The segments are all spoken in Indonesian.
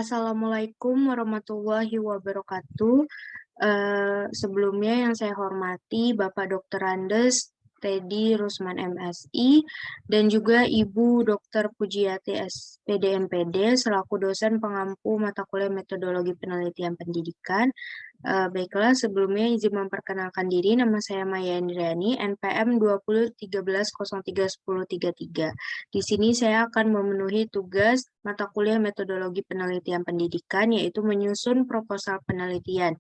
Assalamualaikum warahmatullahi wabarakatuh. Sebelumnya yang saya hormati Bapak Dr. Andes Teddy Rusman MSI dan juga Ibu Dr. Pujiati SPD MPD selaku dosen pengampu mata kuliah Metodologi Penelitian Pendidikan. Baiklah, sebelumnya izin memperkenalkan diri, nama saya Maya Indriani, NPM 2013031033. Di sini saya akan memenuhi tugas mata kuliah Metodologi Penelitian Pendidikan, yaitu menyusun proposal penelitian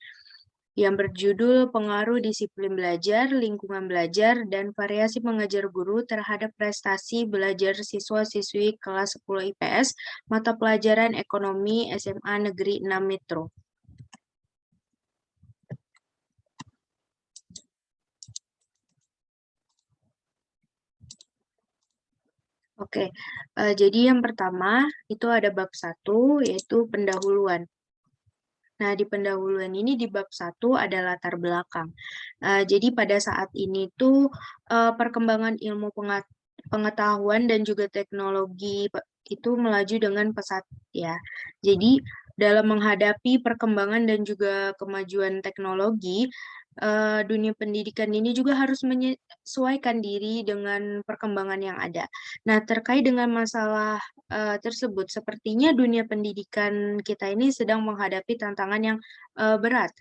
yang berjudul Pengaruh Disiplin Belajar, Lingkungan Belajar, dan Variasi Mengajar Guru terhadap Prestasi Belajar Siswa-Siswi kelas 10 IPS, mata pelajaran Ekonomi SMA Negeri 6 Metro. Oke, jadi yang pertama itu ada bab 1, yaitu pendahuluan. Nah, di pendahuluan ini di bab 1 ada latar belakang. Jadi pada saat ini tuh perkembangan ilmu pengetahuan dan juga teknologi itu melaju dengan pesat ya. Jadi dalam menghadapi perkembangan dan juga kemajuan teknologi, dunia pendidikan ini juga harus menyesuaikan diri dengan perkembangan yang ada. Nah, terkait dengan masalah tersebut, sepertinya dunia pendidikan kita ini sedang menghadapi tantangan yang berat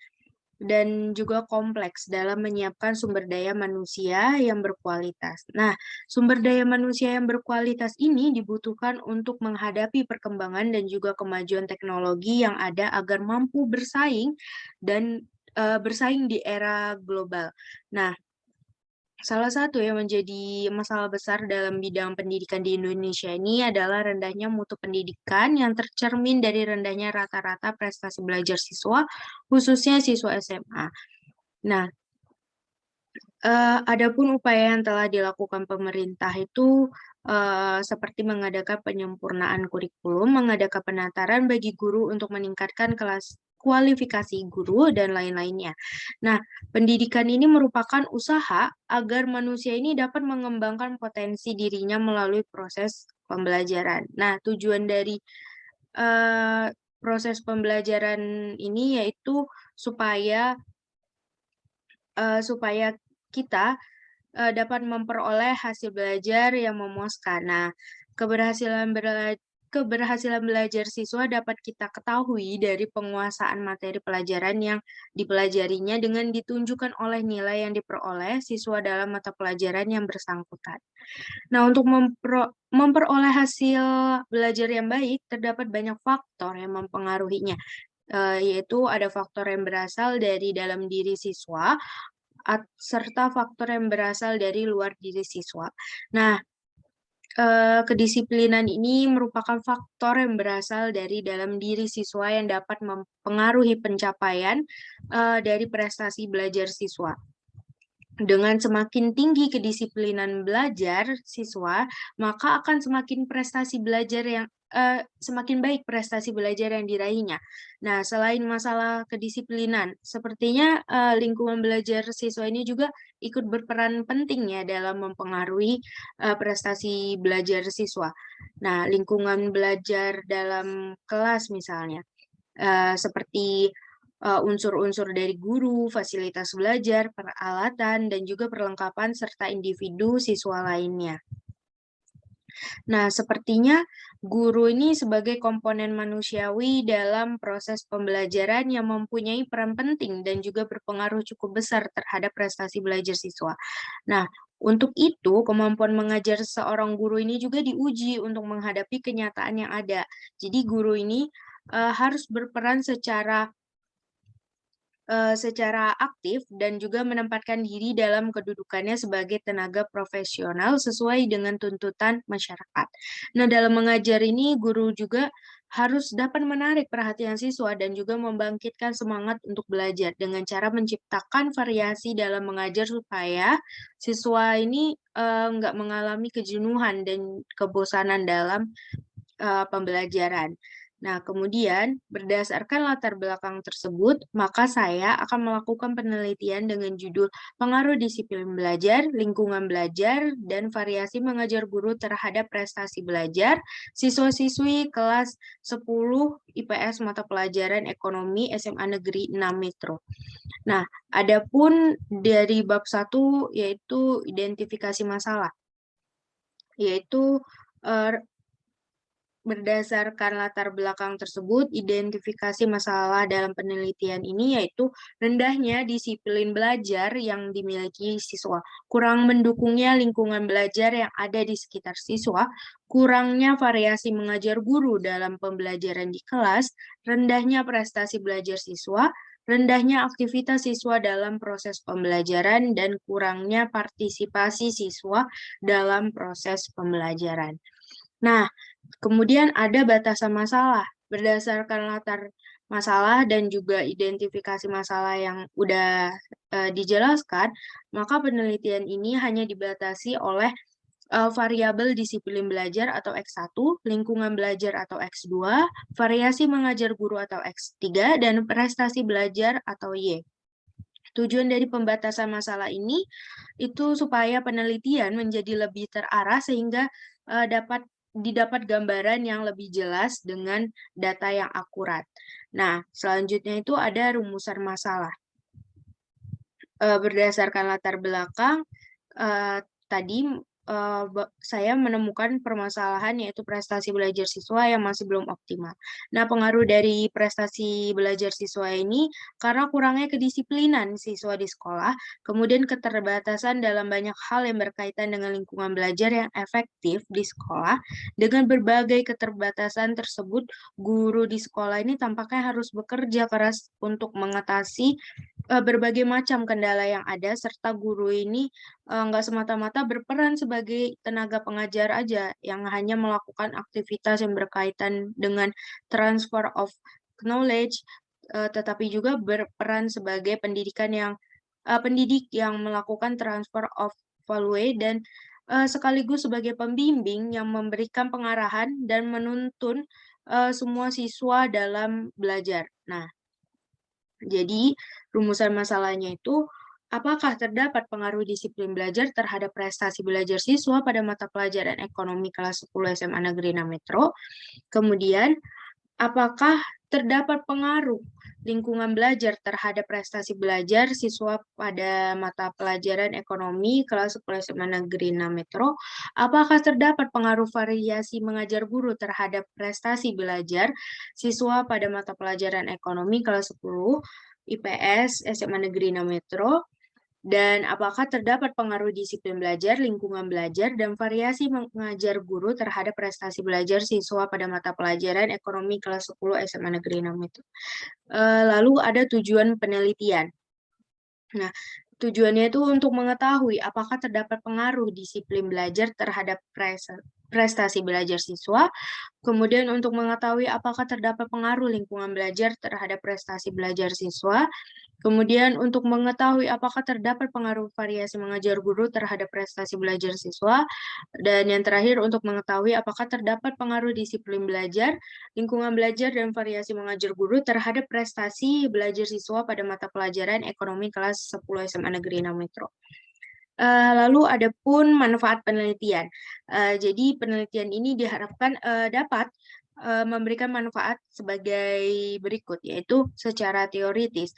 dan juga kompleks dalam menyiapkan sumber daya manusia yang berkualitas. Nah, sumber daya manusia yang berkualitas ini dibutuhkan untuk menghadapi perkembangan dan juga kemajuan teknologi yang ada agar mampu bersaing dan bersaing di era global. Nah, salah satu yang menjadi masalah besar dalam bidang pendidikan di Indonesia ini adalah rendahnya mutu pendidikan yang tercermin dari rendahnya rata-rata prestasi belajar siswa, khususnya siswa SMA. Nah, adapun upaya yang telah dilakukan pemerintah itu seperti mengadakan penyempurnaan kurikulum, mengadakan penataran bagi guru untuk meningkatkan kelas kualifikasi guru, dan lain-lainnya. Nah, pendidikan ini merupakan usaha agar manusia ini dapat mengembangkan potensi dirinya melalui proses pembelajaran. Nah, tujuan dari eh, proses pembelajaran ini yaitu supaya supaya kita dapat memperoleh hasil belajar yang memuaskan. Nah, keberhasilan belajar siswa dapat kita ketahui dari penguasaan materi pelajaran yang dipelajarinya dengan ditunjukkan oleh nilai yang diperoleh siswa dalam mata pelajaran yang bersangkutan. Nah, untuk memperoleh hasil belajar yang baik, terdapat banyak faktor yang mempengaruhinya, yaitu ada faktor yang berasal dari dalam diri siswa, serta faktor yang berasal dari luar diri siswa. Nah, kedisiplinan ini merupakan faktor yang berasal dari dalam diri siswa yang dapat mempengaruhi pencapaian dari prestasi belajar siswa. Dengan semakin tinggi kedisiplinan belajar siswa, maka akan semakin semakin baik prestasi belajar yang diraihnya. Nah, selain masalah kedisiplinan, sepertinya lingkungan belajar siswa ini juga ikut berperan penting ya dalam mempengaruhi prestasi belajar siswa. Nah, lingkungan belajar dalam kelas misalnya, seperti unsur-unsur dari guru, fasilitas belajar, peralatan, dan juga perlengkapan serta individu siswa lainnya. Nah, sepertinya guru ini sebagai komponen manusiawi dalam proses pembelajaran yang mempunyai peran penting dan juga berpengaruh cukup besar terhadap prestasi belajar siswa. Nah, untuk itu, kemampuan mengajar seorang guru ini juga diuji untuk menghadapi kenyataan yang ada. Jadi, guru ini harus berperan secara aktif dan juga menempatkan diri dalam kedudukannya sebagai tenaga profesional sesuai dengan tuntutan masyarakat. Nah, dalam mengajar ini, guru juga harus dapat menarik perhatian siswa dan juga membangkitkan semangat untuk belajar dengan cara menciptakan variasi dalam mengajar supaya siswa ini nggak mengalami kejenuhan dan kebosanan dalam pembelajaran. Nah, kemudian berdasarkan latar belakang tersebut, maka saya akan melakukan penelitian dengan judul Pengaruh Disiplin Belajar, Lingkungan Belajar, dan Variasi Mengajar Guru Terhadap Prestasi Belajar Siswa-siswi kelas 10 IPS mata pelajaran Ekonomi SMA Negeri 6 Metro. Nah, adapun dari bab 1 yaitu identifikasi masalah, yaitu berdasarkan latar belakang tersebut, identifikasi masalah dalam penelitian ini yaitu rendahnya disiplin belajar yang dimiliki siswa, kurang mendukungnya lingkungan belajar yang ada di sekitar siswa, kurangnya variasi mengajar guru dalam pembelajaran di kelas, rendahnya prestasi belajar siswa, rendahnya aktivitas siswa dalam proses pembelajaran, dan kurangnya partisipasi siswa dalam proses pembelajaran. Nah, kemudian ada batasan masalah. Berdasarkan latar masalah dan juga identifikasi masalah yang udah dijelaskan, maka penelitian ini hanya dibatasi oleh variabel disiplin belajar atau X1, lingkungan belajar atau X2, variasi mengajar guru atau X3, dan prestasi belajar atau Y. Tujuan dari pembatasan masalah ini itu supaya penelitian menjadi lebih terarah sehingga didapat gambaran yang lebih jelas dengan data yang akurat. Nah, selanjutnya itu ada rumusan masalah. Berdasarkan latar belakang, tadi saya menemukan permasalahan yaitu prestasi belajar siswa yang masih belum optimal. Nah, pengaruh dari prestasi belajar siswa ini karena kurangnya kedisiplinan siswa di sekolah, kemudian keterbatasan dalam banyak hal yang berkaitan dengan lingkungan belajar yang efektif di sekolah. Dengan berbagai keterbatasan tersebut, guru di sekolah ini tampaknya harus bekerja keras untuk mengatasi berbagai macam kendala yang ada, serta guru ini nggak semata-mata berperan sebagai tenaga pengajar aja, yang hanya melakukan aktivitas yang berkaitan dengan transfer of knowledge, tetapi juga berperan sebagai pendidik yang melakukan transfer of value dan sekaligus sebagai pembimbing yang memberikan pengarahan dan menuntun semua siswa dalam belajar. Nah, jadi, rumusan masalahnya itu, apakah terdapat pengaruh disiplin belajar terhadap prestasi belajar siswa pada mata pelajaran ekonomi kelas 10 SMA Negeri 6 Metro? Kemudian, apakah terdapat pengaruh lingkungan belajar terhadap prestasi belajar siswa pada mata pelajaran ekonomi kelas 10 SMA Negeri 6 Metro? Apakah terdapat pengaruh variasi mengajar guru terhadap prestasi belajar siswa pada mata pelajaran ekonomi kelas 10 IPS SMA Negeri 6 Metro? Dan apakah terdapat pengaruh disiplin belajar, lingkungan belajar, dan variasi mengajar guru terhadap prestasi belajar siswa pada mata pelajaran ekonomi kelas 10 SMA Negeri 6 itu? Lalu ada tujuan penelitian. Nah, tujuannya itu untuk mengetahui apakah terdapat pengaruh disiplin belajar terhadap prestasi belajar siswa, kemudian untuk mengetahui apakah terdapat pengaruh lingkungan belajar terhadap prestasi belajar siswa, kemudian untuk mengetahui apakah terdapat pengaruh variasi mengajar guru terhadap prestasi belajar siswa, dan yang terakhir untuk mengetahui apakah terdapat pengaruh disiplin belajar, lingkungan belajar, dan variasi mengajar guru terhadap prestasi belajar siswa pada mata pelajaran ekonomi kelas 10 SMA Negeri 6 Metro. Lalu ada pun manfaat penelitian. Jadi penelitian ini diharapkan dapat memberikan manfaat sebagai berikut, yaitu secara teoritis.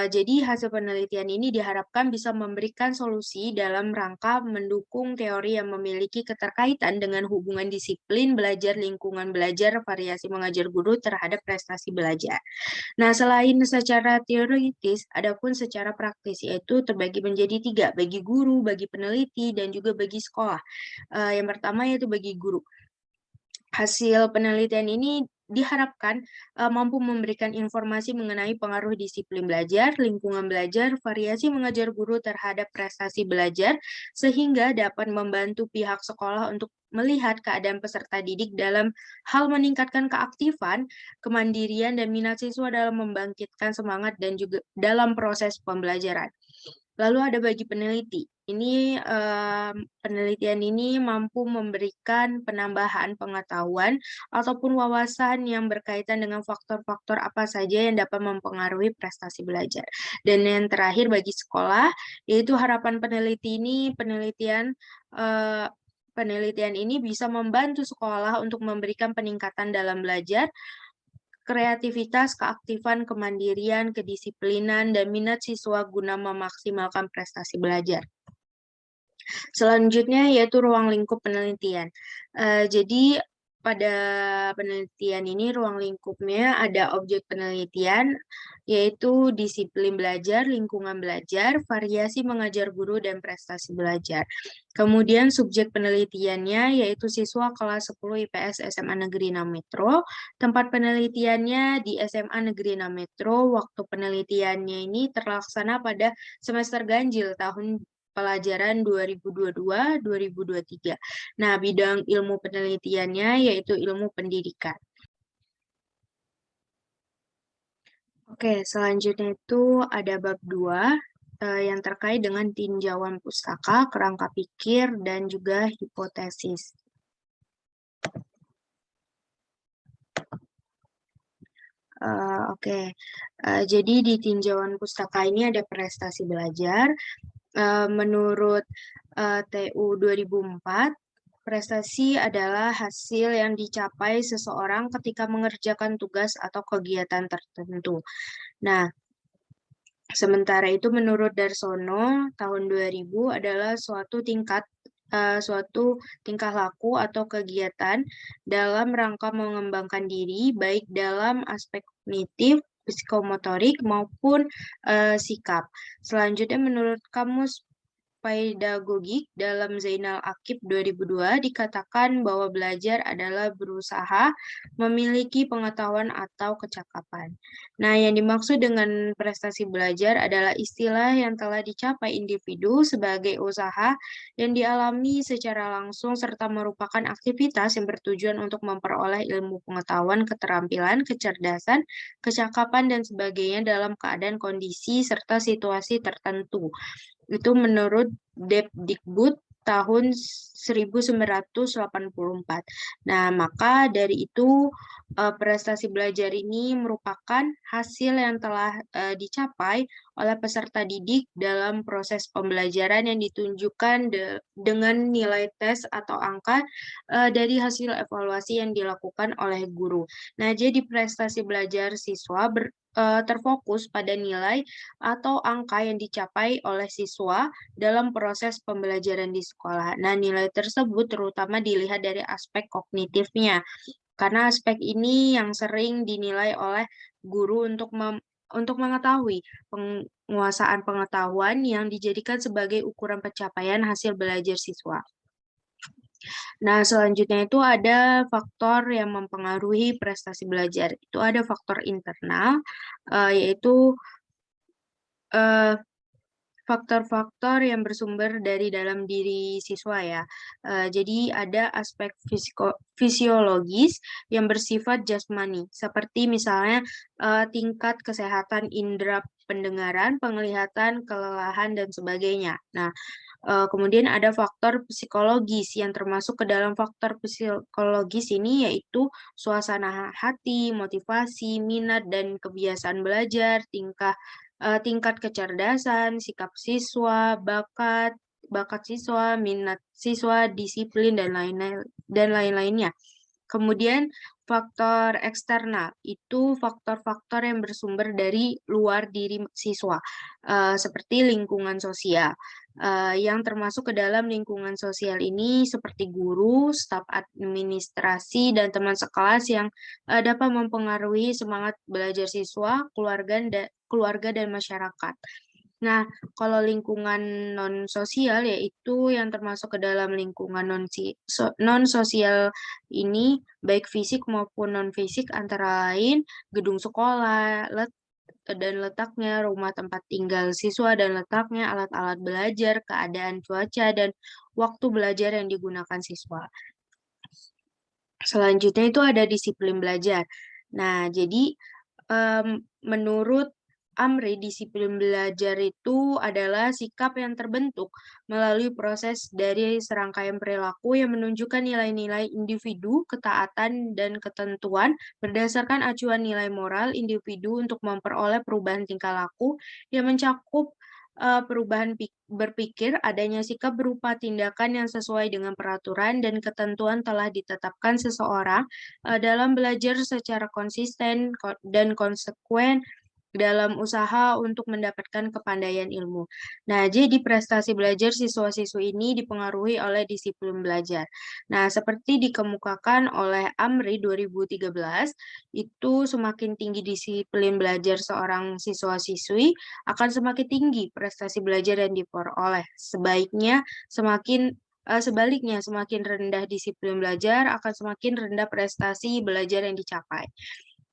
Jadi hasil penelitian ini diharapkan bisa memberikan solusi dalam rangka mendukung teori yang memiliki keterkaitan dengan hubungan disiplin belajar, lingkungan belajar, variasi mengajar guru terhadap prestasi belajar. Nah, selain secara teoritis, adapun secara praktis, yaitu terbagi menjadi 3, bagi guru, bagi peneliti, dan juga bagi sekolah. Yang pertama yaitu bagi guru. Hasil penelitian ini diharapkan mampu memberikan informasi mengenai pengaruh disiplin belajar, lingkungan belajar, variasi mengajar guru terhadap prestasi belajar, sehingga dapat membantu pihak sekolah untuk melihat keadaan peserta didik dalam hal meningkatkan keaktifan, kemandirian, dan minat siswa dalam membangkitkan semangat dan juga dalam proses pembelajaran. Lalu ada bagi peneliti, ini penelitian ini mampu memberikan penambahan pengetahuan ataupun wawasan yang berkaitan dengan faktor-faktor apa saja yang dapat mempengaruhi prestasi belajar. Dan yang terakhir bagi sekolah, yaitu harapan penelitian ini bisa membantu sekolah untuk memberikan peningkatan dalam belajar, kreativitas, keaktifan, kemandirian, kedisiplinan, dan minat siswa guna memaksimalkan prestasi belajar. Selanjutnya yaitu ruang lingkup penelitian. Jadi pada penelitian ini ruang lingkupnya ada objek penelitian, yaitu disiplin belajar, lingkungan belajar, variasi mengajar guru, dan prestasi belajar. Kemudian subjek penelitiannya yaitu siswa kelas 10 IPS SMA Negeri 6 Metro. Tempat penelitiannya di SMA Negeri 6 Metro. Waktu penelitiannya ini terlaksana pada semester ganjil tahun pelajaran 2022-2023. Nah, bidang ilmu penelitiannya yaitu ilmu pendidikan. Oke, selanjutnya itu ada bab 2 yang terkait dengan tinjauan pustaka, kerangka pikir, dan juga hipotesis. Oke, jadi di tinjauan pustaka ini ada prestasi belajar. Menurut TU 2004, prestasi adalah hasil yang dicapai seseorang ketika mengerjakan tugas atau kegiatan tertentu. Nah, sementara itu menurut Darsono tahun 2000 adalah suatu tingkah laku atau kegiatan dalam rangka mengembangkan diri baik dalam aspek kognitif, psikomotorik maupun sikap. Selanjutnya menurut Kamus Pedagogik dalam Zainal Akib 2002 dikatakan bahwa belajar adalah berusaha memiliki pengetahuan atau kecakapan. Nah, yang dimaksud dengan prestasi belajar adalah istilah yang telah dicapai individu sebagai usaha yang dialami secara langsung serta merupakan aktivitas yang bertujuan untuk memperoleh ilmu pengetahuan, keterampilan, kecerdasan, kecakapan, dan sebagainya dalam keadaan kondisi serta situasi tertentu. Itu menurut Depdikbud tahun 1984. Nah, maka dari itu prestasi belajar ini merupakan hasil yang telah dicapai oleh peserta didik dalam proses pembelajaran yang ditunjukkan dengan nilai tes atau angka dari hasil evaluasi yang dilakukan oleh guru. Nah, jadi prestasi belajar siswa terfokus pada nilai atau angka yang dicapai oleh siswa dalam proses pembelajaran di sekolah. Nah, nilai tersebut terutama dilihat dari aspek kognitifnya, karena aspek ini yang sering dinilai oleh guru untuk mengetahui penguasaan pengetahuan yang dijadikan sebagai ukuran pencapaian hasil belajar siswa. Nah, selanjutnya itu ada faktor yang mempengaruhi prestasi belajar. Itu ada faktor internal, yaitu faktor-faktor yang bersumber dari dalam diri siswa ya. Jadi ada aspek fisiologis yang bersifat jasmani, seperti misalnya tingkat kesehatan indera pendengaran, penglihatan, kelelahan, dan sebagainya. Nah, kemudian ada faktor psikologis yang termasuk ke dalam faktor psikologis ini yaitu suasana hati, motivasi, minat dan kebiasaan belajar, tingkat kecerdasan, sikap siswa, bakat siswa, minat siswa, disiplin dan lain-lainnya. Kemudian faktor eksternal itu faktor-faktor yang bersumber dari luar diri siswa, seperti lingkungan sosial. Yang termasuk ke dalam lingkungan sosial ini seperti guru, staf administrasi, dan teman sekelas yang dapat mempengaruhi semangat belajar siswa, keluarga, dan masyarakat. Nah, kalau lingkungan non-sosial yaitu yang termasuk ke dalam lingkungan non-sosial ini, baik fisik maupun non-fisik, antara lain gedung sekolah, dan letaknya, rumah tempat tinggal siswa dan letaknya, alat-alat belajar, keadaan cuaca, dan waktu belajar yang digunakan siswa. Selanjutnya itu ada disiplin belajar. Nah, jadi menurut Amri, disiplin belajar itu adalah sikap yang terbentuk melalui proses dari serangkaian perilaku yang menunjukkan nilai-nilai individu, ketaatan, dan ketentuan berdasarkan acuan nilai moral individu untuk memperoleh perubahan tingkah laku yang mencakup perubahan berpikir, adanya sikap berupa tindakan yang sesuai dengan peraturan dan ketentuan telah ditetapkan seseorang dalam belajar secara konsisten dan konsekuen dalam usaha untuk mendapatkan kepandaian ilmu. Nah, jadi prestasi belajar siswa-siswi ini dipengaruhi oleh disiplin belajar. Nah, seperti dikemukakan oleh Amri 2013, itu semakin tinggi disiplin belajar seorang siswa-siswi, akan semakin tinggi prestasi belajar yang diperoleh. Sebaliknya, semakin rendah disiplin belajar, akan semakin rendah prestasi belajar yang dicapai.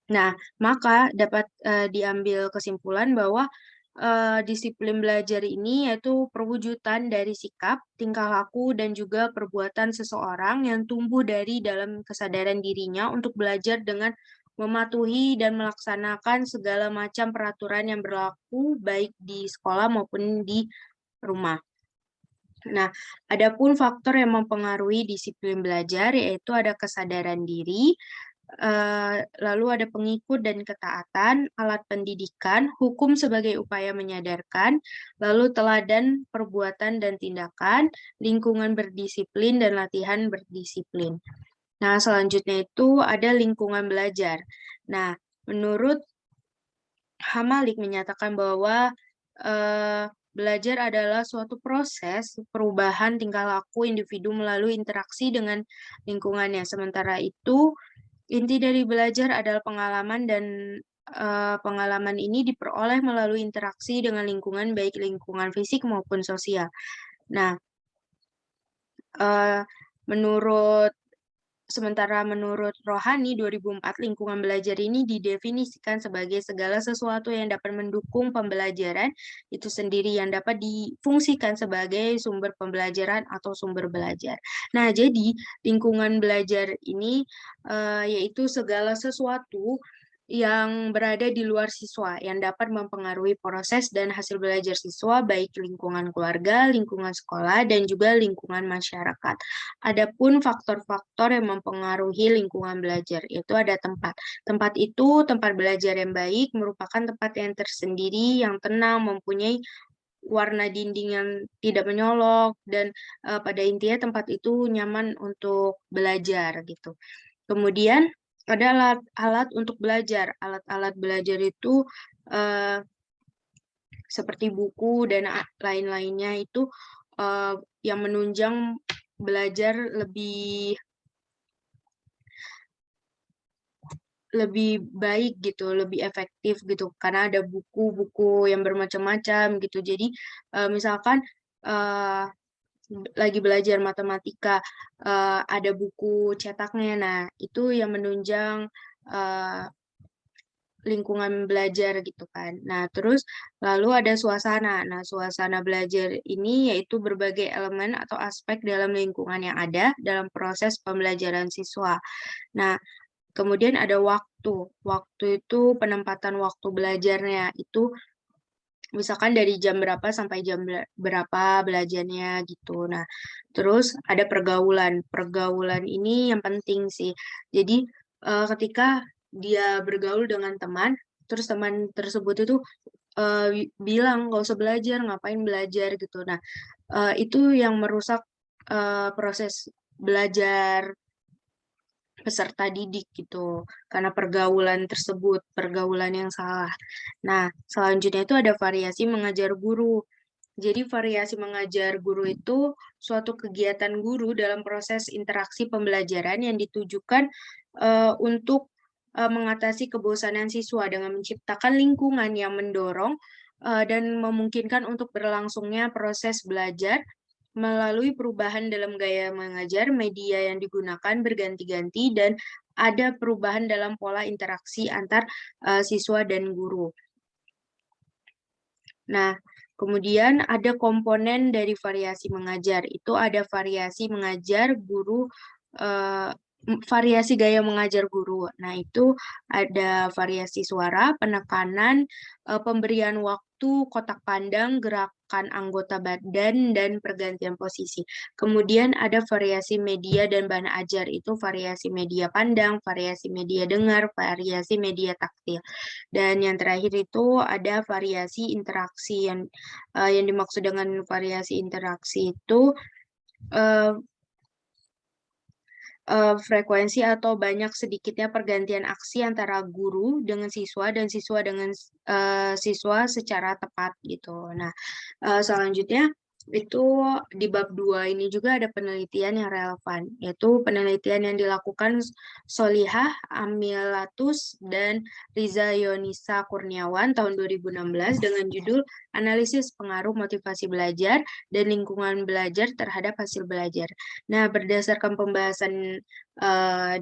Nah, maka dapat diambil kesimpulan bahwa disiplin belajar ini yaitu perwujudan dari sikap, tingkah laku, dan juga perbuatan seseorang yang tumbuh dari dalam kesadaran dirinya untuk belajar dengan mematuhi dan melaksanakan segala macam peraturan yang berlaku baik di sekolah maupun di rumah. Nah, adapun faktor yang mempengaruhi disiplin belajar yaitu ada kesadaran diri, lalu ada pengikut dan ketaatan, alat pendidikan, hukum sebagai upaya menyadarkan, lalu teladan perbuatan dan tindakan, lingkungan berdisiplin dan latihan berdisiplin. Nah, selanjutnya itu ada lingkungan belajar. Nah, menurut Hamalik menyatakan bahwa belajar adalah suatu proses perubahan tingkah laku individu melalui interaksi dengan lingkungannya. Sementara itu, inti dari belajar adalah pengalaman dan pengalaman ini diperoleh melalui interaksi dengan lingkungan, baik lingkungan fisik maupun sosial. Nah, sementara menurut Rohani 2004, lingkungan belajar ini didefinisikan sebagai segala sesuatu yang dapat mendukung pembelajaran itu sendiri yang dapat difungsikan sebagai sumber pembelajaran atau sumber belajar. Nah, jadi lingkungan belajar ini yaitu segala sesuatu yang berada di luar siswa yang dapat mempengaruhi proses dan hasil belajar siswa baik lingkungan keluarga, lingkungan sekolah, dan juga lingkungan masyarakat. Adapun faktor-faktor yang mempengaruhi lingkungan belajar, yaitu ada tempat. Tempat itu, tempat belajar yang baik, merupakan tempat yang tersendiri, yang tenang, mempunyai warna dinding yang tidak menyolok, dan pada intinya tempat itu nyaman untuk belajar gitu. Kemudian ada alat untuk belajar. Alat-alat belajar itu seperti buku dan lain-lainnya itu yang menunjang belajar lebih baik gitu, lebih efektif gitu, karena ada buku-buku yang bermacam-macam gitu. Jadi misalkan lagi belajar matematika, ada buku cetaknya, nah itu yang menunjang lingkungan belajar gitu kan. Nah, terus lalu ada suasana. Nah, suasana belajar ini yaitu berbagai elemen atau aspek dalam lingkungan yang ada dalam proses pembelajaran siswa. Nah, kemudian ada waktu. Waktu itu penempatan waktu belajarnya itu misalkan dari jam berapa sampai jam berapa belajarnya gitu. Nah, terus ada pergaulan. Pergaulan ini yang penting sih. Jadi ketika dia bergaul dengan teman, terus teman tersebut itu bilang nggak usah belajar, ngapain belajar gitu. Nah, itu yang merusak proses belajar peserta didik gitu, karena pergaulan tersebut, pergaulan yang salah. Nah, selanjutnya itu ada variasi mengajar guru. Jadi variasi mengajar guru itu suatu kegiatan guru dalam proses interaksi pembelajaran yang ditujukan untuk mengatasi kebosanan siswa dengan menciptakan lingkungan yang mendorong dan memungkinkan untuk berlangsungnya proses belajar melalui perubahan dalam gaya mengajar, media yang digunakan berganti-ganti, dan ada perubahan dalam pola interaksi antar siswa dan guru. Nah, kemudian ada komponen dari variasi mengajar. Itu ada variasi mengajar guru variasi gaya mengajar guru. Nah, itu ada variasi suara, penekanan, pemberian waktu, kotak pandang, gerakan anggota badan, dan pergantian posisi. Kemudian ada variasi media dan bahan ajar, itu variasi media pandang, variasi media dengar, variasi media taktil. Dan yang terakhir itu ada variasi interaksi. Yang dimaksud dengan variasi interaksi itu eh, frekuensi atau banyak sedikitnya pergantian aksi antara guru dengan siswa dan siswa dengan siswa secara tepat gitu. Nah, selanjutnya itu di bab 2 ini juga ada penelitian yang relevan, yaitu penelitian yang dilakukan Solihah Amilatus dan Riza Yonisa Kurniawan tahun 2016 dengan judul Analisis Pengaruh Motivasi Belajar dan Lingkungan Belajar Terhadap Hasil Belajar. Nah, berdasarkan pembahasan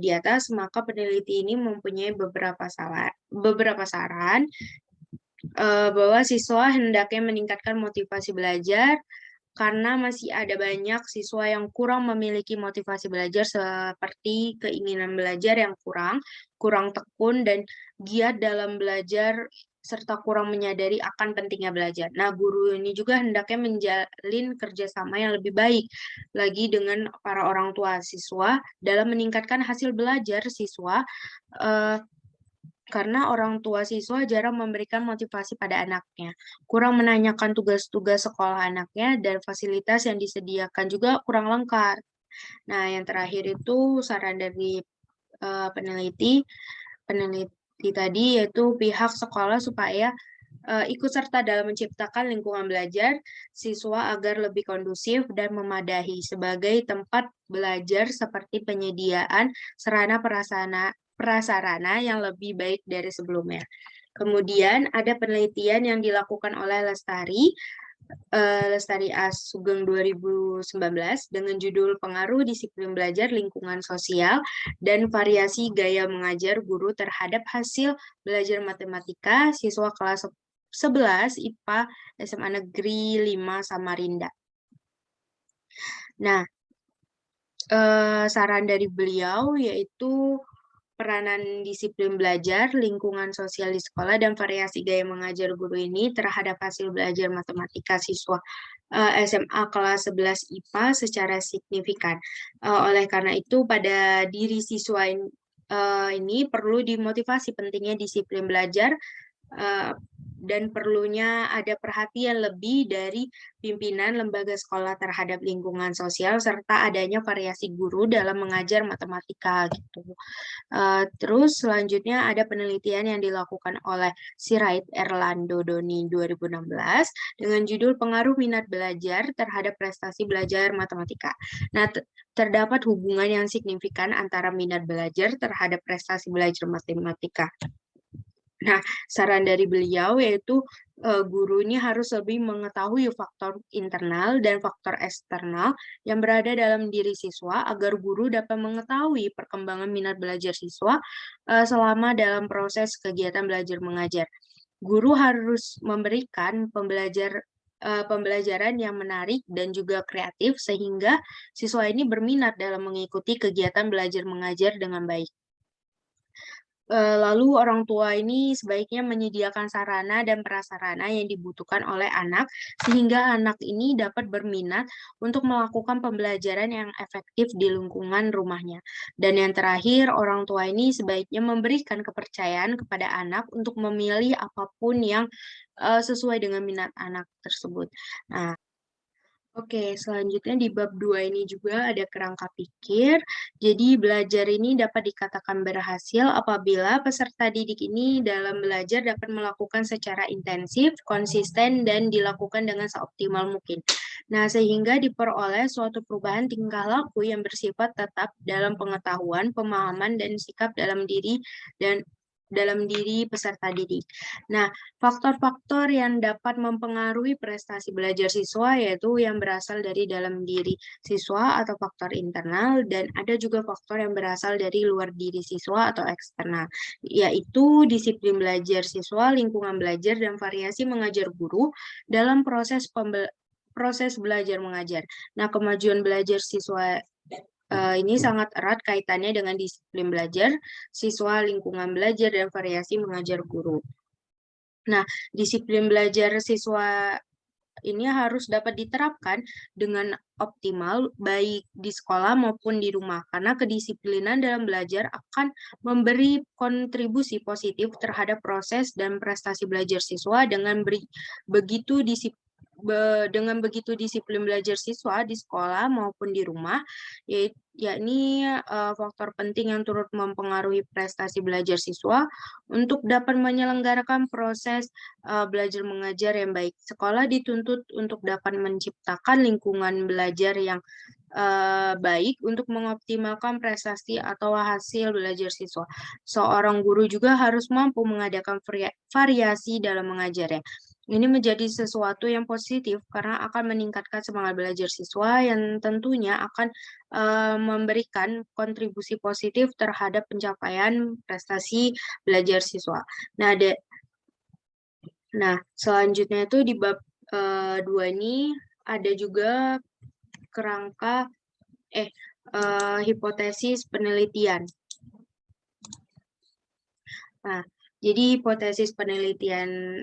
di atas, maka peneliti ini mempunyai beberapa saran bahwa siswa hendaknya meningkatkan motivasi belajar karena masih ada banyak siswa yang kurang memiliki motivasi belajar seperti keinginan belajar yang kurang tekun dan giat dalam belajar serta kurang menyadari akan pentingnya belajar. Nah, guru ini juga hendaknya menjalin kerjasama yang lebih baik lagi dengan para orang tua siswa dalam meningkatkan hasil belajar siswa eh, karena orang tua siswa jarang memberikan motivasi pada anaknya, kurang menanyakan tugas-tugas sekolah anaknya, dan fasilitas yang disediakan juga kurang lengkap. Nah, yang terakhir itu saran dari peneliti, peneliti tadi yaitu pihak sekolah supaya ikut serta dalam menciptakan lingkungan belajar siswa agar lebih kondusif dan memadahi sebagai tempat belajar seperti penyediaan sarana prasarana yang lebih baik dari sebelumnya. Kemudian ada penelitian yang dilakukan oleh Lestari A. Sugeng 2019 dengan judul Pengaruh Disiplin Belajar Lingkungan Sosial dan Variasi Gaya Mengajar Guru Terhadap Hasil Belajar Matematika Siswa Kelas 11 IPA SMA Negeri 5 Samarinda. Nah, saran dari beliau yaitu peranan disiplin belajar, lingkungan sosial di sekolah, dan variasi gaya mengajar guru ini terhadap hasil belajar matematika siswa SMA kelas 11 IPA secara signifikan. Oleh karena itu, pada diri siswa ini perlu dimotivasi pentingnya disiplin belajar dan perlunya ada perhatian lebih dari pimpinan lembaga sekolah terhadap lingkungan sosial serta adanya variasi guru dalam mengajar matematika gitu. Terus selanjutnya ada penelitian yang dilakukan oleh Sirait Erlando Doni 2016 dengan judul Pengaruh Minat Belajar Terhadap Prestasi Belajar Matematika. Nah, terdapat hubungan yang signifikan antara minat belajar terhadap prestasi belajar matematika. Nah, saran dari beliau yaitu guru ini harus lebih mengetahui faktor internal dan faktor eksternal yang berada dalam diri siswa agar guru dapat mengetahui perkembangan minat belajar siswa selama dalam proses kegiatan belajar mengajar. Guru harus memberikan pembelajaran yang menarik dan juga kreatif sehingga siswa ini berminat dalam mengikuti kegiatan belajar mengajar dengan baik. Lalu orang tua ini sebaiknya menyediakan sarana dan prasarana yang dibutuhkan oleh anak sehingga anak ini dapat berminat untuk melakukan pembelajaran yang efektif di lingkungan rumahnya. Dan yang terakhir, orang tua ini sebaiknya memberikan kepercayaan kepada anak untuk memilih apapun yang sesuai dengan minat anak tersebut. Nah, oke, selanjutnya di bab 2 ini juga ada kerangka pikir. Jadi belajar ini dapat dikatakan berhasil apabila peserta didik ini dalam belajar dapat melakukan secara intensif, konsisten, dan dilakukan dengan seoptimal mungkin. Nah, sehingga diperoleh suatu perubahan tingkah laku yang bersifat tetap dalam pengetahuan, pemahaman, dan sikap dalam diri peserta didik. Nah, faktor-faktor yang dapat mempengaruhi prestasi belajar siswa yaitu yang berasal dari dalam diri siswa atau faktor internal dan ada juga faktor yang berasal dari luar diri siswa atau eksternal, yaitu disiplin belajar siswa, lingkungan belajar, dan variasi mengajar guru dalam proses belajar mengajar. Nah, kemajuan belajar siswa Ini sangat erat kaitannya dengan disiplin belajar, siswa, lingkungan belajar, dan variasi mengajar guru. Nah, disiplin belajar siswa ini harus dapat diterapkan dengan optimal baik di sekolah maupun di rumah karena kedisiplinan dalam belajar akan memberi kontribusi positif terhadap proses dan prestasi belajar siswa dengan begitu disiplin belajar siswa di sekolah maupun di rumah yakni faktor penting yang turut mempengaruhi prestasi belajar siswa untuk dapat menyelenggarakan proses belajar mengajar yang baik. Sekolah dituntut untuk dapat menciptakan lingkungan belajar yang baik untuk mengoptimalkan prestasi atau hasil belajar siswa. Seorang guru juga harus mampu mengadakan variasi dalam mengajarnya. Ini menjadi sesuatu yang positif karena akan meningkatkan semangat belajar siswa yang tentunya akan memberikan kontribusi positif terhadap pencapaian prestasi belajar siswa. Nah, selanjutnya itu di bab 2 ini ada juga kerangka hipotesis penelitian. Nah, jadi hipotesis penelitian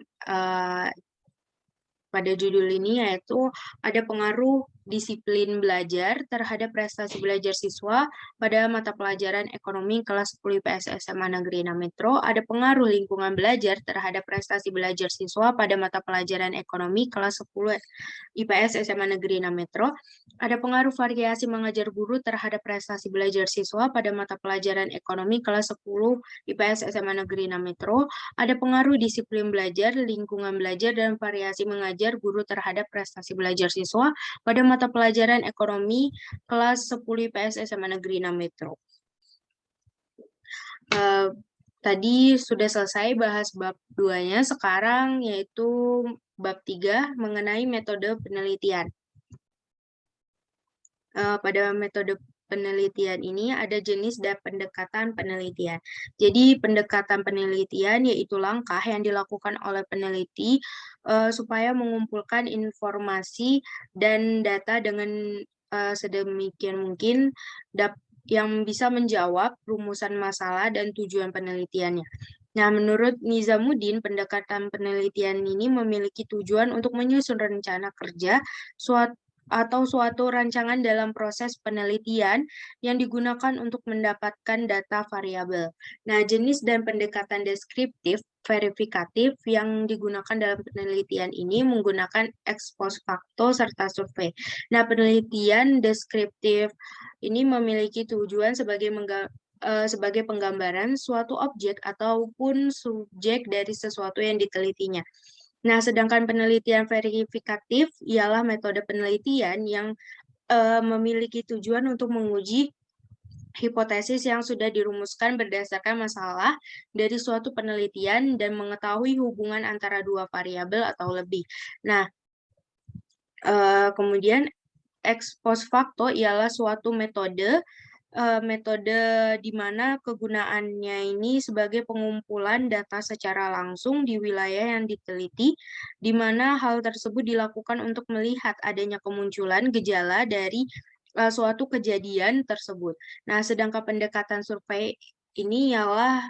pada judul ini yaitu ada pengaruh disiplin belajar terhadap prestasi belajar siswa pada mata pelajaran ekonomi kelas 10 IPS SMA Negeri 6 Metro, ada pengaruh lingkungan belajar terhadap prestasi belajar siswa pada mata pelajaran ekonomi kelas 10 IPS SMA Negeri 6 Metro, ada pengaruh variasi mengajar guru terhadap prestasi belajar siswa pada mata pelajaran ekonomi kelas 10 IPS SMA Negeri 6 Metro, ada pengaruh disiplin belajar, lingkungan belajar, dan variasi mengajar guru terhadap prestasi belajar siswa pada mata pelajaran ekonomi kelas 10 IPS SMA Negeri 6 Metro. Tadi sudah selesai bahas bab 2-nya, sekarang yaitu bab 3 mengenai metode penelitian. Pada metode penelitian ini ada jenis dan pendekatan penelitian. Jadi pendekatan penelitian yaitu langkah yang dilakukan oleh peneliti supaya mengumpulkan informasi dan data dengan sedemikian mungkin yang bisa menjawab rumusan masalah dan tujuan penelitiannya. Nah, menurut Nizamuddin, pendekatan penelitian ini memiliki tujuan untuk menyusun rencana kerja suatu rancangan dalam proses penelitian yang digunakan untuk mendapatkan data variabel. Nah, jenis dan pendekatan deskriptif verifikatif yang digunakan dalam penelitian ini menggunakan ex post facto serta survei. Nah, penelitian deskriptif ini memiliki tujuan sebagai penggambaran suatu objek ataupun subjek dari sesuatu yang ditelitinya. Nah, sedangkan penelitian verifikatif ialah metode penelitian yang memiliki tujuan untuk menguji hipotesis yang sudah dirumuskan berdasarkan masalah dari suatu penelitian dan mengetahui hubungan antara dua variabel atau lebih. Nah, kemudian ex post facto ialah suatu metode di mana kegunaannya ini sebagai pengumpulan data secara langsung di wilayah yang diteliti, di mana hal tersebut dilakukan untuk melihat adanya kemunculan gejala dari suatu kejadian tersebut. Nah, sedangkan pendekatan survei ini ialah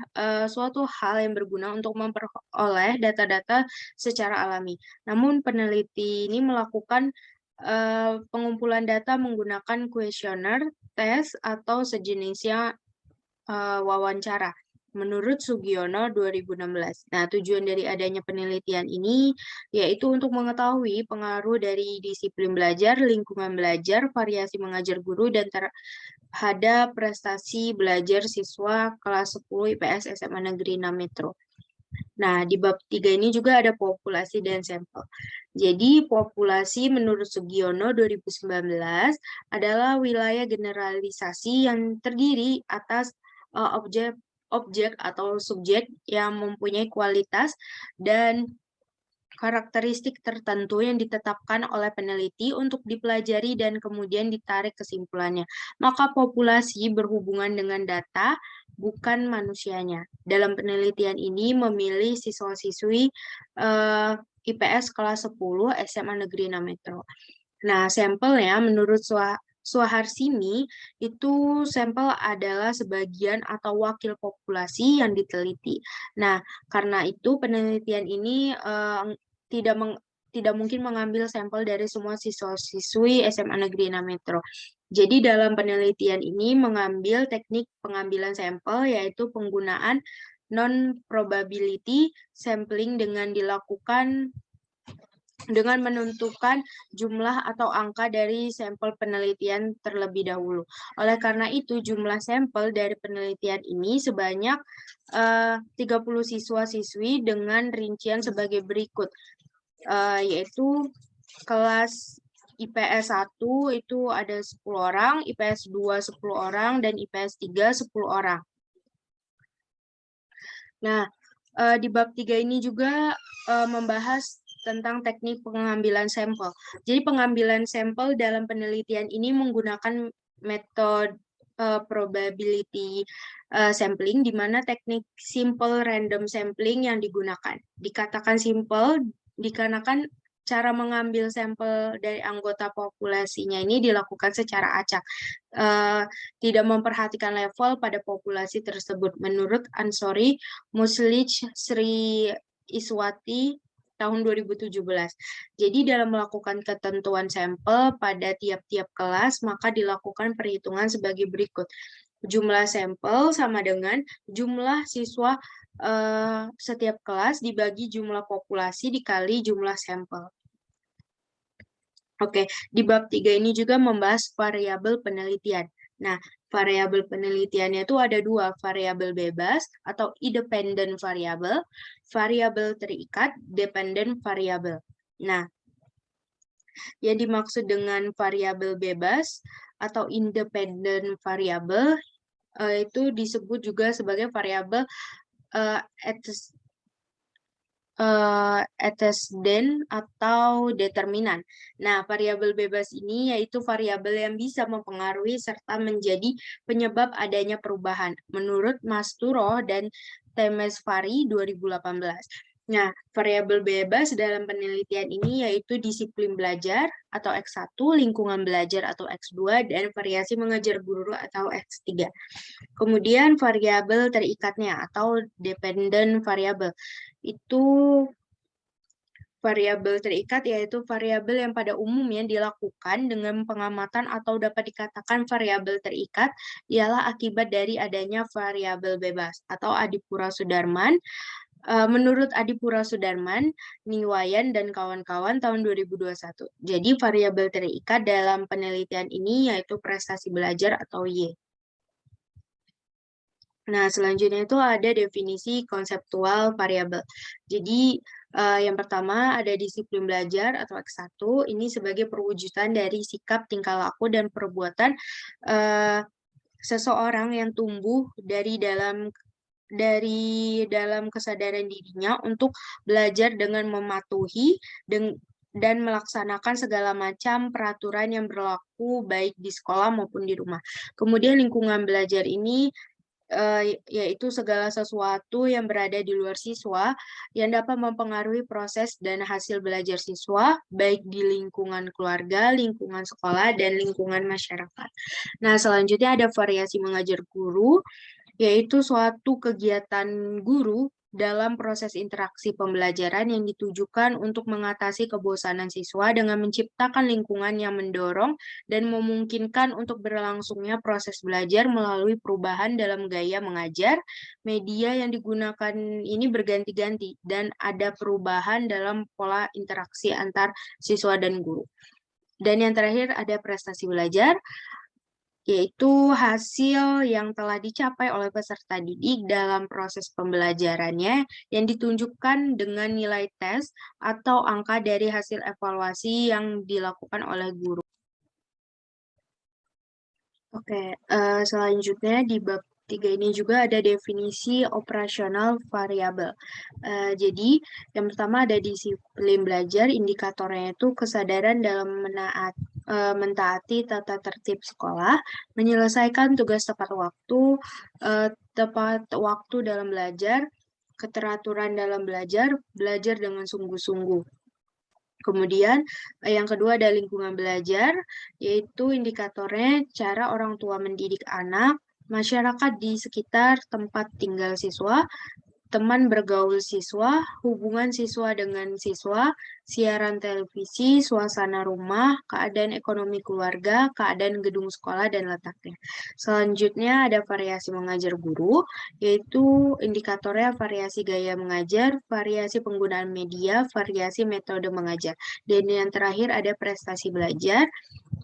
suatu hal yang berguna untuk memperoleh data-data secara alami. Namun peneliti ini melakukan pengumpulan data menggunakan kuesioner, tes, atau sejenisnya wawancara. Menurut Sugiono 2016. Nah, tujuan dari adanya penelitian ini yaitu untuk mengetahui pengaruh dari disiplin belajar, lingkungan belajar, variasi mengajar guru, dan terhadap prestasi belajar siswa kelas 10 IPS SMA Negeri 6 Metro. Nah, di bab 3 ini juga ada populasi dan sampel. Jadi, populasi menurut Sugiono 2019 adalah wilayah generalisasi yang terdiri atas objek atau subjek yang mempunyai kualitas dan karakteristik tertentu yang ditetapkan oleh peneliti untuk dipelajari dan kemudian ditarik kesimpulannya. Maka populasi berhubungan dengan data, bukan manusianya. Dalam penelitian ini memilih siswa-siswi IPS kelas 10 SMA Negeri 6 Metro. Nah, sampelnya menurut Suharsini, itu sampel adalah sebagian atau wakil populasi yang diteliti. Nah, karena itu penelitian ini tidak mungkin mengambil sampel dari semua siswa-siswi SMA Negeri 6 Metro. Jadi dalam penelitian ini mengambil teknik pengambilan sampel, yaitu penggunaan non-probability sampling dengan menentukan jumlah atau angka dari sampel penelitian terlebih dahulu. Oleh karena itu, jumlah sampel dari penelitian ini sebanyak 30 siswa-siswi dengan rincian sebagai berikut, yaitu kelas IPS 1 itu ada 10 orang, IPS 2 10 orang, dan IPS 3 10 orang. Nah, di bab 3 ini juga membahas tentang teknik pengambilan sampel. Jadi pengambilan sampel dalam penelitian ini menggunakan metode probability sampling, di mana teknik simple random sampling yang digunakan. Dikatakan simple dikarenakan cara mengambil sampel dari anggota populasinya ini dilakukan secara acak, tidak memperhatikan level pada populasi tersebut. Menurut Ansori, Muslich, Sri Iswati, tahun 2017. Jadi dalam melakukan ketentuan sampel pada tiap-tiap kelas, maka dilakukan perhitungan sebagai berikut. Jumlah sampel sama dengan jumlah siswa setiap kelas dibagi jumlah populasi dikali jumlah sampel. Oke, di bab 3 ini juga membahas variabel penelitian. Nah, variabel penelitiannya itu ada dua, variabel bebas atau independent variable, variabel terikat, dependent variable. Nah, yang dimaksud dengan variabel bebas atau independent variable itu disebut juga sebagai variabel antecedent atau determinan. Nah, variabel bebas ini yaitu variabel yang bisa mempengaruhi serta menjadi penyebab adanya perubahan menurut Masturo dan Temesvari 2018. Nah, variabel bebas dalam penelitian ini yaitu disiplin belajar atau X1, lingkungan belajar atau X2, dan variasi mengajar guru atau X3. Kemudian variabel terikatnya atau dependent variable. Itu variabel terikat yaitu variabel yang pada umumnya dilakukan dengan pengamatan atau dapat dikatakan variabel terikat ialah akibat dari adanya variabel bebas atau Adipura Sudarman. Menurut Adipura Sudarman, Niwayan, dan kawan-kawan tahun 2021. Jadi variabel terikat dalam penelitian ini yaitu prestasi belajar atau Y. Nah, selanjutnya itu ada definisi konseptual variabel. Jadi, yang pertama ada disiplin belajar atau X1, ini sebagai perwujudan dari sikap, tingkah laku, dan perbuatan seseorang yang tumbuh dari dalam kesadaran dirinya untuk belajar dengan mematuhi dan melaksanakan segala macam peraturan yang berlaku baik di sekolah maupun di rumah. Kemudian lingkungan belajar ini yaitu segala sesuatu yang berada di luar siswa yang dapat mempengaruhi proses dan hasil belajar siswa, baik di lingkungan keluarga, lingkungan sekolah, dan lingkungan masyarakat. Nah, selanjutnya ada variasi mengajar guru, yaitu suatu kegiatan guru dalam proses interaksi pembelajaran yang ditujukan untuk mengatasi kebosanan siswa dengan menciptakan lingkungan yang mendorong dan memungkinkan untuk berlangsungnya proses belajar melalui perubahan dalam gaya mengajar. Media yang digunakan ini berganti-ganti dan ada perubahan dalam pola interaksi antar siswa dan guru. Dan yang terakhir ada prestasi belajar, yaitu hasil yang telah dicapai oleh peserta didik dalam proses pembelajarannya yang ditunjukkan dengan nilai tes atau angka dari hasil evaluasi yang dilakukan oleh guru. Oke, selanjutnya di bab 3 ini juga ada definisi operasional variabel. Jadi, yang pertama ada disiplin belajar, indikatornya itu kesadaran dalam mentaati tata tertib sekolah, menyelesaikan tugas tepat waktu dalam belajar, keteraturan dalam belajar, belajar dengan sungguh-sungguh. Kemudian yang kedua ada lingkungan belajar, yaitu indikatornya cara orang tua mendidik anak, masyarakat di sekitar tempat tinggal siswa, teman bergaul siswa, hubungan siswa dengan siswa, siaran televisi, suasana rumah, keadaan ekonomi keluarga, keadaan gedung sekolah, dan letaknya. Selanjutnya ada variasi mengajar guru, yaitu indikatornya variasi gaya mengajar, variasi penggunaan media, variasi metode mengajar. Dan yang terakhir ada prestasi belajar,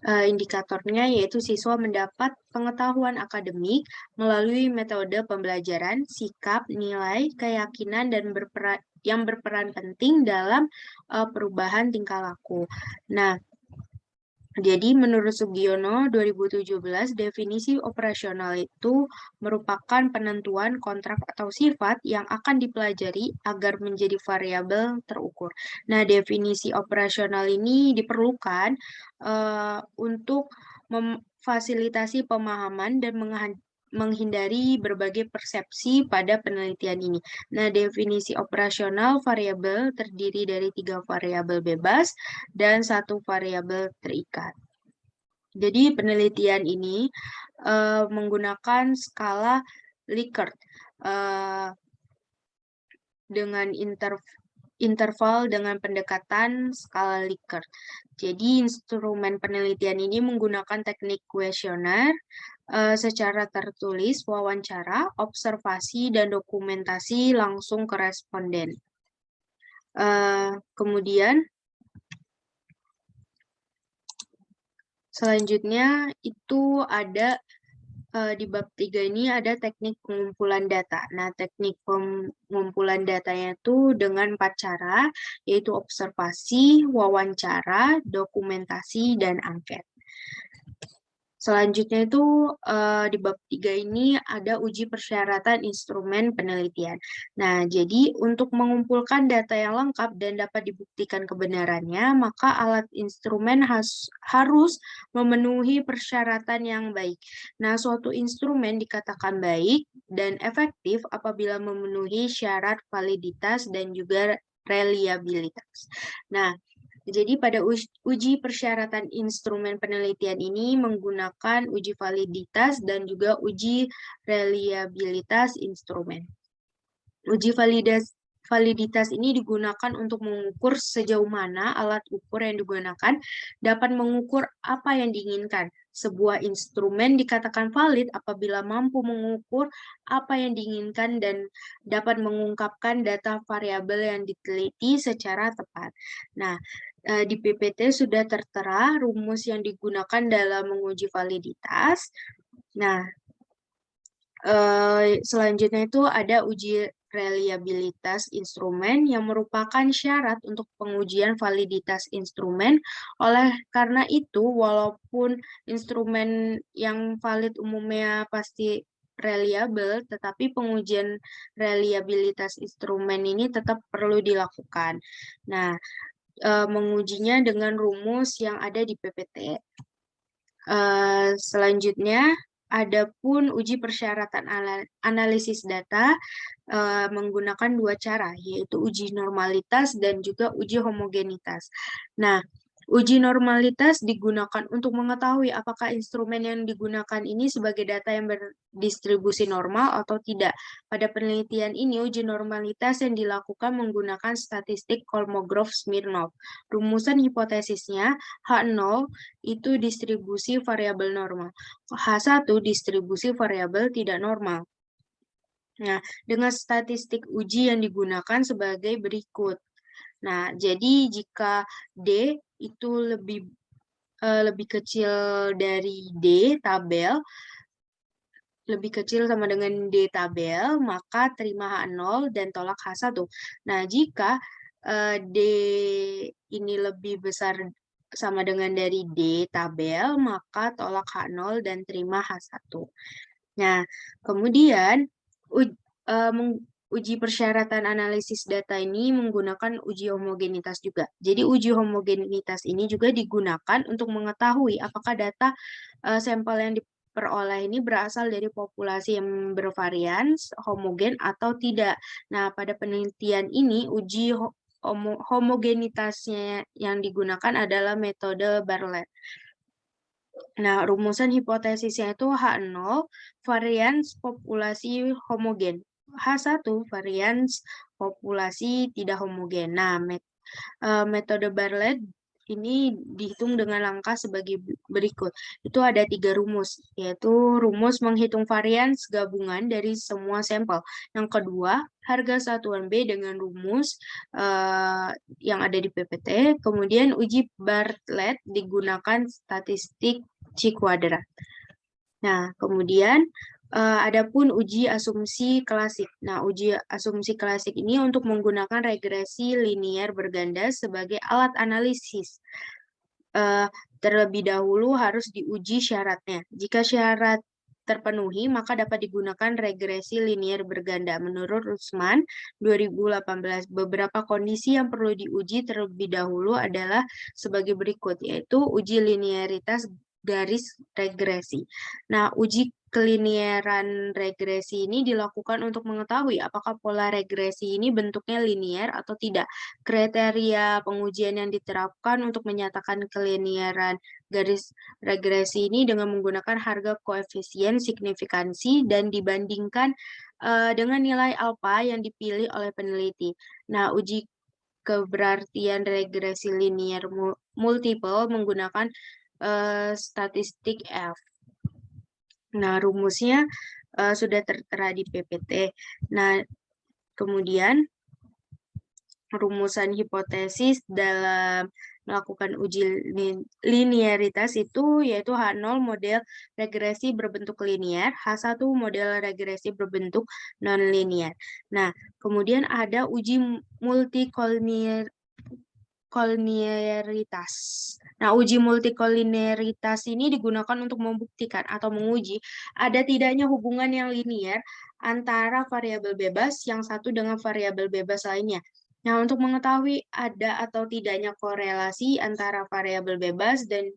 indikatornya yaitu siswa mendapat pengetahuan akademik melalui metode pembelajaran, sikap, nilai, keyakinan, dan yang berperan penting dalam perubahan tingkah laku. Nah, jadi menurut Sugiono 2017, definisi operasional itu merupakan penentuan kontrak atau sifat yang akan dipelajari agar menjadi variabel terukur. Nah, definisi operasional ini diperlukan untuk memfasilitasi pemahaman dan menghindari berbagai persepsi pada penelitian ini. Nah, definisi operasional variabel terdiri dari 3 variabel bebas dan 1 variabel terikat. Jadi penelitian ini menggunakan skala Likert dengan interval dengan pendekatan skala Likert. Jadi instrumen penelitian ini menggunakan teknik kuesioner secara tertulis, wawancara, observasi, dan dokumentasi langsung ke responden. Kemudian selanjutnya itu ada di bab 3 ini ada teknik pengumpulan data. Nah, teknik pengumpulan datanya itu dengan 4 cara, yaitu observasi, wawancara, dokumentasi, dan angket. Selanjutnya itu di bab 3 ini ada uji persyaratan instrumen penelitian. Nah, jadi untuk mengumpulkan data yang lengkap dan dapat dibuktikan kebenarannya, maka alat instrumen harus memenuhi persyaratan yang baik. Nah, suatu instrumen dikatakan baik dan efektif apabila memenuhi syarat validitas dan juga reliabilitas. Nah, jadi pada uji persyaratan instrumen penelitian ini menggunakan uji validitas dan juga uji reliabilitas instrumen. Uji validitas ini digunakan untuk mengukur sejauh mana alat ukur yang digunakan dapat mengukur apa yang diinginkan. Sebuah instrumen dikatakan valid apabila mampu mengukur apa yang diinginkan dan dapat mengungkapkan data variabel yang diteliti secara tepat. Nah, di PPT sudah tertera rumus yang digunakan dalam menguji validitas. Nah, selanjutnya itu ada uji reliabilitas instrumen yang merupakan syarat untuk pengujian validitas instrumen. Oleh karena itu, walaupun instrumen yang valid umumnya pasti reliable, tetapi pengujian reliabilitas instrumen ini tetap perlu dilakukan. Nah, mengujinya dengan rumus yang ada di PPT. Selanjutnya, adapun uji persyaratan analisis data menggunakan 2 cara, yaitu uji normalitas dan juga uji homogenitas. Nah, uji normalitas digunakan untuk mengetahui apakah instrumen yang digunakan ini sebagai data yang berdistribusi normal atau tidak. Pada penelitian ini, uji normalitas yang dilakukan menggunakan statistik Kolmogorov-Smirnov. Rumusan hipotesisnya, H0 itu distribusi variabel normal, H1 distribusi variabel tidak normal. Nah, dengan statistik uji yang digunakan sebagai berikut. Nah, jadi jika D itu lebih kecil dari D tabel, lebih kecil sama dengan D tabel, maka terima H0 dan tolak H1. Nah, jika D ini lebih besar sama dengan dari D tabel, maka tolak H0 dan terima H1. Nah, kemudian uji persyaratan analisis data ini menggunakan uji homogenitas juga. Jadi uji homogenitas ini juga digunakan untuk mengetahui apakah data sampel yang diperoleh ini berasal dari populasi yang bervarians, homogen atau tidak. Nah, pada penelitian ini uji homogenitasnya yang digunakan adalah metode Bartlett. Nah, rumusan hipotesisnya itu H0, varians populasi homogen. H1, varians populasi tidak homogen. Nah, metode Bartlett ini dihitung dengan langkah sebagai berikut. Itu ada 3 rumus, yaitu rumus menghitung varians gabungan dari semua sampel. Yang kedua, harga satuan B dengan rumus yang ada di PPT. Kemudian uji Bartlett digunakan statistik C kuadrat. Nah, kemudian adapun uji asumsi klasik. Nah, uji asumsi klasik ini untuk menggunakan regresi linier berganda sebagai alat analisis. Terlebih dahulu harus diuji syaratnya. Jika syarat terpenuhi, maka dapat digunakan regresi linier berganda. Menurut Rusman, 2018, beberapa kondisi yang perlu diuji terlebih dahulu adalah sebagai berikut, yaitu uji linearitas garis regresi. Nah, uji kelinieran regresi ini dilakukan untuk mengetahui apakah pola regresi ini bentuknya linier atau tidak. Kriteria pengujian yang diterapkan untuk menyatakan kelinieran garis regresi ini dengan menggunakan harga koefisien signifikansi dan dibandingkan dengan nilai alfa yang dipilih oleh peneliti. Nah, uji keberartian regresi linier multiple menggunakan statistik F. Nah, rumusnya sudah tertera di PPT. Nah, kemudian rumusan hipotesis dalam melakukan uji linearitas itu yaitu H0 model regresi berbentuk linear, H1 model regresi berbentuk non-linear. Nah, kemudian ada uji multikolinearitas. Nah, uji multikolinearitas ini digunakan untuk membuktikan atau menguji ada tidaknya hubungan yang linear antara variabel bebas yang satu dengan variabel bebas lainnya. Nah, untuk mengetahui ada atau tidaknya korelasi antara variabel bebas dan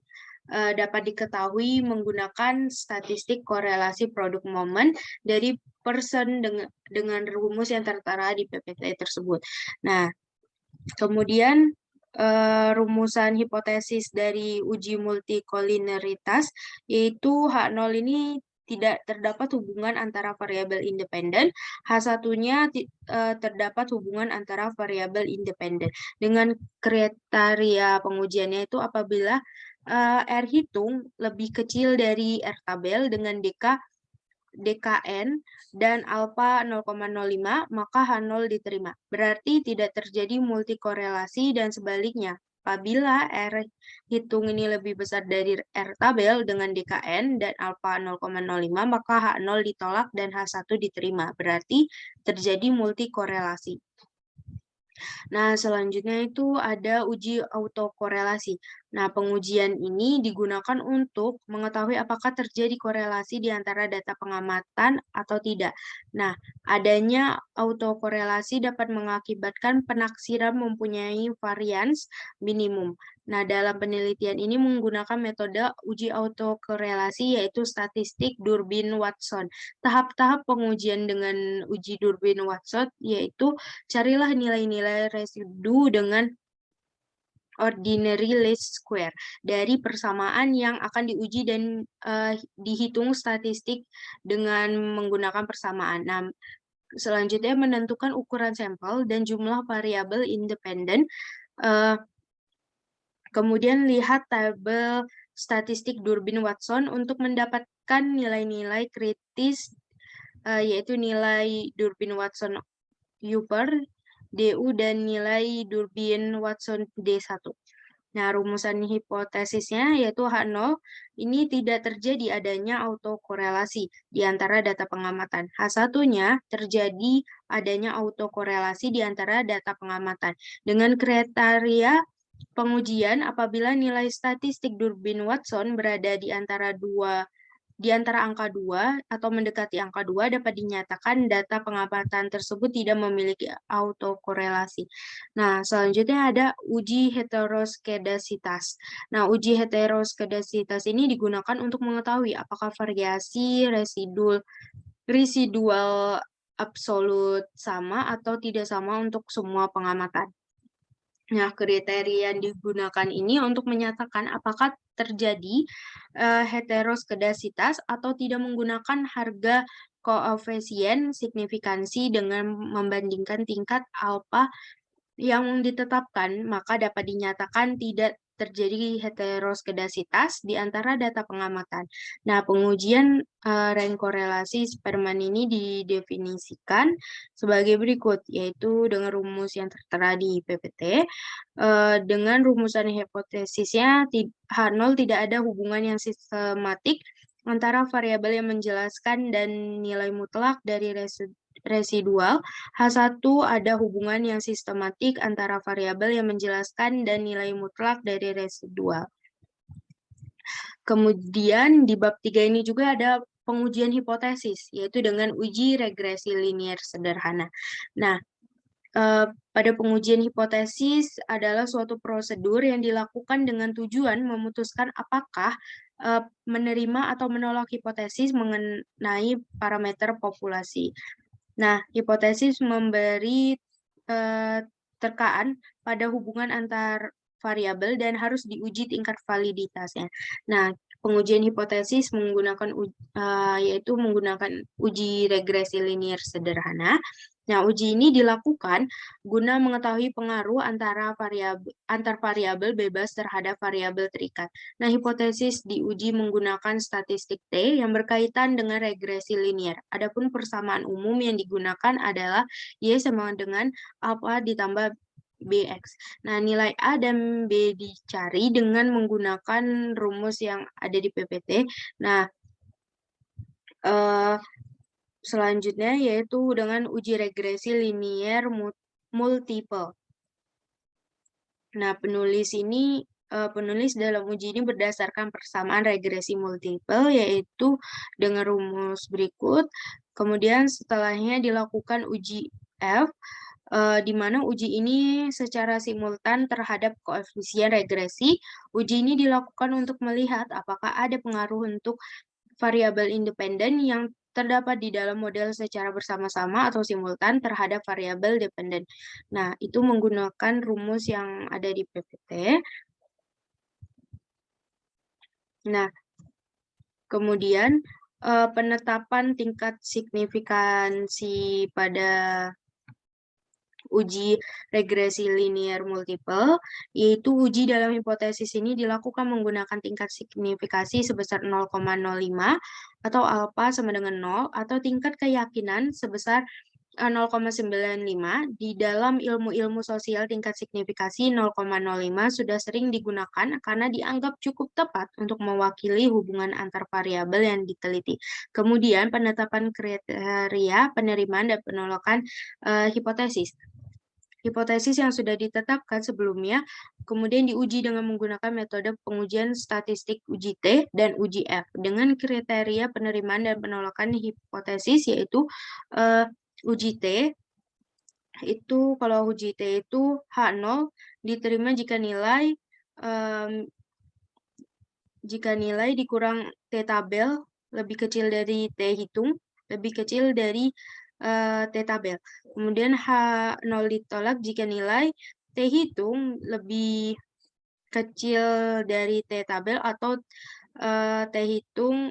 dapat diketahui menggunakan statistik korelasi produk momen dari Pearson dengan rumus yang tertera di PPT tersebut. Nah, kemudian rumusan hipotesis dari uji multikolinearitas yaitu H0 ini tidak terdapat hubungan antara variabel independen, H1-nya terdapat hubungan antara variabel independen. Dengan kriteria pengujiannya itu apabila R hitung lebih kecil dari R tabel dengan DKN dan alfa 0,05, maka H0 diterima. Berarti tidak terjadi multikorelasi dan sebaliknya. Apabila R hitung ini lebih besar dari R tabel dengan DKN dan alfa 0,05, maka H0 ditolak dan H1 diterima. Berarti terjadi multikorelasi. Nah, selanjutnya itu ada uji autokorelasi. Nah, pengujian ini digunakan untuk mengetahui apakah terjadi korelasi di antara data pengamatan atau tidak. Nah, adanya autokorelasi dapat mengakibatkan penaksiran mempunyai varians minimum. Nah, dalam penelitian ini menggunakan metode uji autokorelasi yaitu statistik Durbin-Watson. Tahap-tahap pengujian dengan uji Durbin-Watson yaitu carilah nilai-nilai residu dengan ordinary least square dari persamaan yang akan diuji dan dihitung statistik dengan menggunakan persamaan. Nah, selanjutnya menentukan ukuran sampel dan jumlah variabel independen. Kemudian lihat tabel statistik Durbin-Watson untuk mendapatkan nilai-nilai kritis yaitu nilai Durbin-Watson Upper, DU, dan nilai Durbin-Watson D1. Nah, rumusan hipotesisnya yaitu H0 ini tidak terjadi adanya autokorelasi di antara data pengamatan. H1-nya terjadi adanya autokorelasi di antara data pengamatan. Dengan kriteria pengujian apabila nilai statistik Durbin-Watson berada di antara angka 2 atau mendekati angka 2 dapat dinyatakan data pengamatan tersebut tidak memiliki autokorelasi. Nah, selanjutnya ada uji heteroskedasitas. Nah, uji heteroskedasitas ini digunakan untuk mengetahui apakah variasi residual absolut sama atau tidak sama untuk semua pengamatan. Nah, kriteria yang digunakan ini untuk menyatakan apakah terjadi heteroskedasitas atau tidak menggunakan harga koefisien signifikansi dengan membandingkan tingkat alfa yang ditetapkan, maka dapat dinyatakan tidak terjadi heteroskedasitas di antara data pengamatan. Nah, pengujian rank korelasi Spearman ini didefinisikan sebagai berikut, yaitu dengan rumus yang tertera di PPT. Dengan rumusan hipotesisnya, H0 tidak ada hubungan yang sistematik antara variabel yang menjelaskan dan nilai mutlak dari residual. H1 ada hubungan yang sistematik antara variabel yang menjelaskan dan nilai mutlak dari residual. Kemudian di bab 3 ini juga ada pengujian hipotesis, yaitu dengan uji regresi linier sederhana. Nah, pada pengujian hipotesis adalah suatu prosedur yang dilakukan dengan tujuan memutuskan apakah menerima atau menolak hipotesis mengenai parameter populasi. Nah, hipotesis memberi terkaan pada hubungan antar variabel dan harus diuji tingkat validitasnya. Nah, pengujian hipotesis yaitu menggunakan uji regresi linier sederhana. Nah, uji ini dilakukan guna mengetahui pengaruh antar variabel bebas terhadap variabel terikat. Nah, hipotesis diuji menggunakan statistik T yang berkaitan dengan regresi linier. Adapun persamaan umum yang digunakan adalah Y sama dengan alpha ditambah BX. Nah, nilai A dan B dicari dengan menggunakan rumus yang ada di PPT. Nah, selanjutnya yaitu dengan uji regresi linier multiple. Nah, penulis dalam uji ini berdasarkan persamaan regresi multiple, yaitu dengan rumus berikut. Kemudian setelahnya dilakukan uji F, di mana uji ini secara simultan terhadap koefisien regresi. Uji ini dilakukan untuk melihat apakah ada pengaruh untuk variabel independen yang terdapat di dalam model secara bersama-sama atau simultan terhadap variabel dependen. Nah, itu menggunakan rumus yang ada di PPT. Nah, kemudian penetapan tingkat signifikansi pada uji regresi linear multiple, yaitu uji dalam hipotesis ini dilakukan menggunakan tingkat signifikasi sebesar 0,05 atau alpha sama dengan 0 atau tingkat keyakinan sebesar 0,95. Di dalam ilmu-ilmu sosial tingkat signifikasi 0,05 sudah sering digunakan karena dianggap cukup tepat untuk mewakili hubungan antar variabel yang diteliti. Kemudian penetapan kriteria penerimaan dan penolakan hipotesis. Hipotesis yang sudah ditetapkan sebelumnya kemudian diuji dengan menggunakan metode pengujian statistik uji T dan uji F dengan kriteria penerimaan dan penolakan hipotesis, yaitu uji T itu, kalau uji T itu H0 diterima jika nilai dikurang T tabel lebih kecil dari T hitung lebih kecil dari T tabel. Kemudian H0 ditolak jika nilai T hitung lebih kecil dari T tabel atau T hitung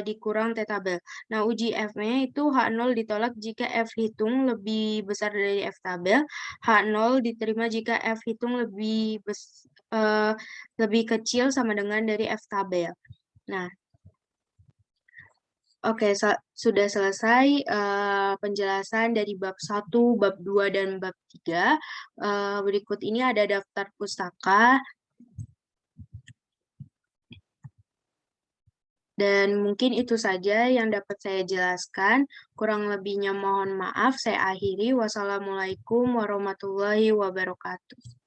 dikurang T tabel. Nah, uji F-nya itu H0 ditolak jika F hitung lebih besar dari F tabel. H0 diterima jika F hitung lebih kecil sama dengan dari F tabel. Nah, oke, sudah selesai penjelasan dari bab 1, bab 2, dan bab 3. Berikut ini ada daftar pustaka. Dan mungkin itu saja yang dapat saya jelaskan. Kurang lebihnya mohon maaf. Saya akhiri. Wassalamualaikum warahmatullahi wabarakatuh.